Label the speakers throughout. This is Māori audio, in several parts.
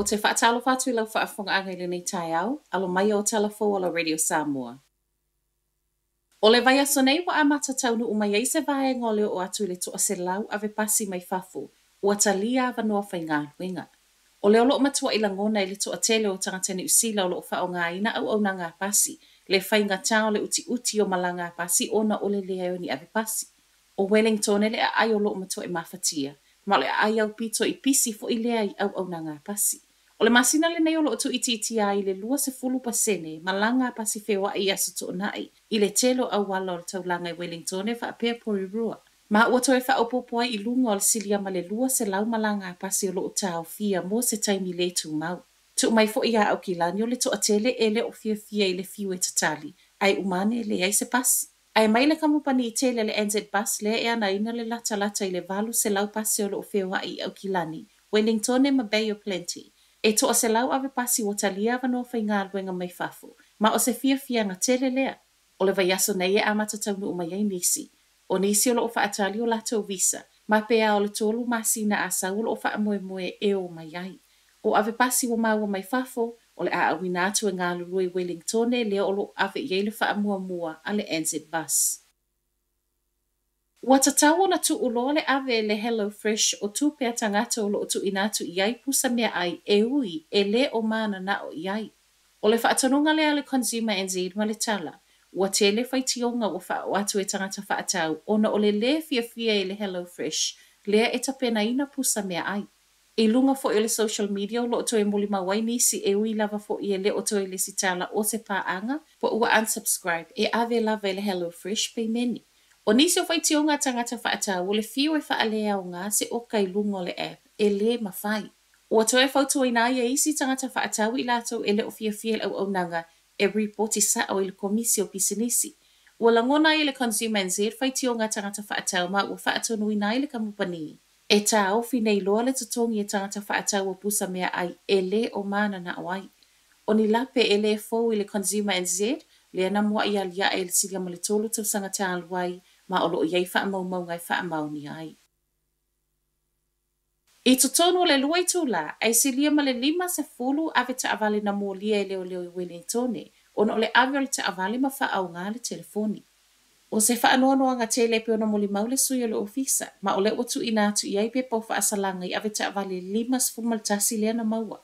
Speaker 1: O te whaatalo whātu I lau whaafonga i le nei tai au, alo mai o telefo ala Radio Samoa. O le vai aso nei wa amata taunu umai ai se vae ngole o atu le toa se lau ave pasi mai fafu, ua talia ava noa whai ngā luenga. O le olo matua I langona I le toa tele o tangatene usila o lo whao ngā ina au na ngā pasi, le whai ngā tau le uti uti o malanga pasi o na ole lea o ni ave pasi. O Wellington le a ai o lo matua I mawhatia, ma le ai au pito I pisi fo I lea I au na ngā pasi. O le masina le nei o lo tu iti ai le lua se fulu pasene, malanga pasi fewa I aso to nai, I le telo au wala o le taulanga I Wellington e whaapea porirua. Ma ua toe whaopopoi I lunga o le silia ma le lua se lau malanga pasi o lo tau fia mo se taimi le tu mau. Tu mai fo ia au kilani o le to atele e le o fia I le fiu e tatali, ai umane le ai se pasi. Ai mai le kamupani I tele le NZ bus le e ana ina le lata I le valu se lau pasi o lo fewa I au kilani, Wellington e ma Bay o Plenty. E toa se lau ave pasi o talia wano whai ngā luenga mai fafu, ma o se fia ngā tele lea. O le vai aso nei e amata taunu o mai ai nisi. O nisi o lo o whaatali o lato visa, ma pea o le tolu masina a sa o lo o wha moe e o mai ai. O ave pasi o maua mai fafo, o le a awina atu e ngā lului Wellington e lea o lo ave i le wha mua a le NZ bus. Ua tatau na tu ulo le ave le Hello Fresh o tu pea tangata o lo o tu inatu iai pusa mea ai e ui e le o mana na o iai. O le whaatanunga lea le Consumer NZ ma le tala, ua te le whaitionga o wha o atu e tangata whaatau o na o le fia e le Hello Fresh, lea e tapena ina pusa mea ai. I lunga fo I le social media o lo o to e mulima wai nisi e ui lava fo I le o to e le sitala o se paanga, po ua unsubscribe e ave lava e le Hello Fresh pe meni. O nisi o whaitionga tangata whaatau o le fiu e whaalea o ngā se oka I lunga o le app e le mawhai. Ua to e whautua ina ia isi tangata whaatau I lato e le o fia au nanga e reporti sa o I le komisi o pisinisi. Ua langona I le Consumer NZ whaitionga tangata whaatau ma ua whaatonu ina I le kamupani. E tā ofi nei loa le tutongi e tangata whaatau o pusa mea ai e le o mana na awai. O ni lape e le fōu I le Consumer NZ, le ana mua I alia e le silia ma le tolu tau sangata aluai, ma o loo iai wha mau ngai wha mau ni ai. I totonu le luai tula, ai silia ma le 5 ave ta avale na molia e leo I Wellington, ona o le ave o le ta avale ma wha au ngā le telefoni. O se wha anoa ngā tele pe ona moli maule sui o le ofisa, ma o le watu ina atu iai pe pau wha asalanga I ave ta avale 5 maltasi lea na maua.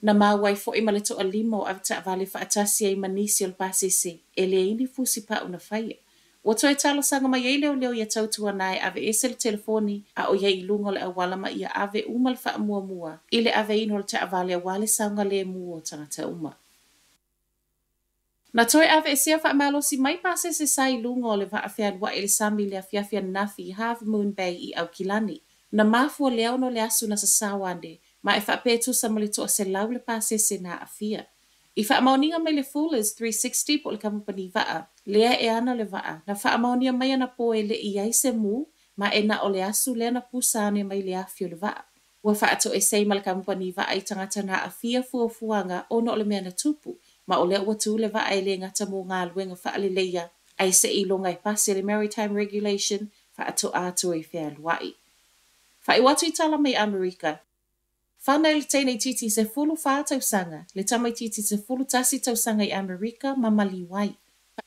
Speaker 1: Na maua I fo I male to a 5 o ave ta avale wha atasi ai manisi o le pasese, e le ini fusi pa una whaia. O toi talo sanga mai ei leo ia tautua nai ave ese le telefoni a o iei lungo le awala ma ia ave uma le wha mua. I le ave ino le ta avale a wale saunga le mua o tangata uma. Na toi ave ese wha malosi mai pase se sai lungo le wa awhea wa ele sami le awhiawhia nafi Half Moon Bay I au kilani. Na mafua leo no le asu na sa sawande ma e wha petu sa mali toa se lau le pase se na awhia. I wha amauninga mai le Fullers 360 po le kamupani waa, lea e ana le waa, na wha amaunia mai ana po e le iai se mu, ma e na o le asu lea na pusane mai le afio le waa. Ua wha ato e sei ma le kamupani waa I tangata na awhia fuafuanga o no le mea na tupu, ma o lea ua tu le waa e le ngata mo ngā luenga wha ale leia, ai se I longa I pase le Maritime Regulation, wha ato e whea luai. Wha I watu I tala mai Amerika, whana le teinei titi se fulu wha tausanga, le tamai titi se fulu tasi tausanga I Amerika ma maliwai.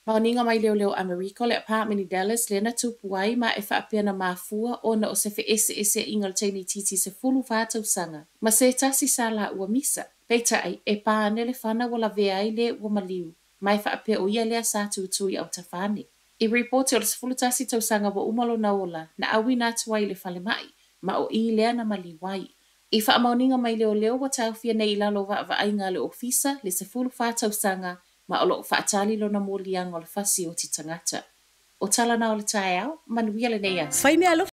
Speaker 1: Maoninga mai leo Amerika le apartment I Dallas le na tupu ai ma e whaapea na mafua o na o se fe ese inga le teinei titi se fulu wha tausanga. Ma se tasi sa la ua misa. Peita ai e pāne le whana wala vea ai le ua maliu, mai whaapea o ia lea sa tutui au tawhane. I reporti o le se fulu tasi tausanga wa umalo na ola na awi nā tuai le whale mai, ma o I lea na maliwai. I wha amauninga mai leo wa tauwhia nei lalo wa ainga le ofisa le se fulu wha tausanga ma o loo wha atali lo na molianga o le fasi o ti tangata. O tala na o le tae au, manuia le nei as.
Speaker 2: Whai mea alofa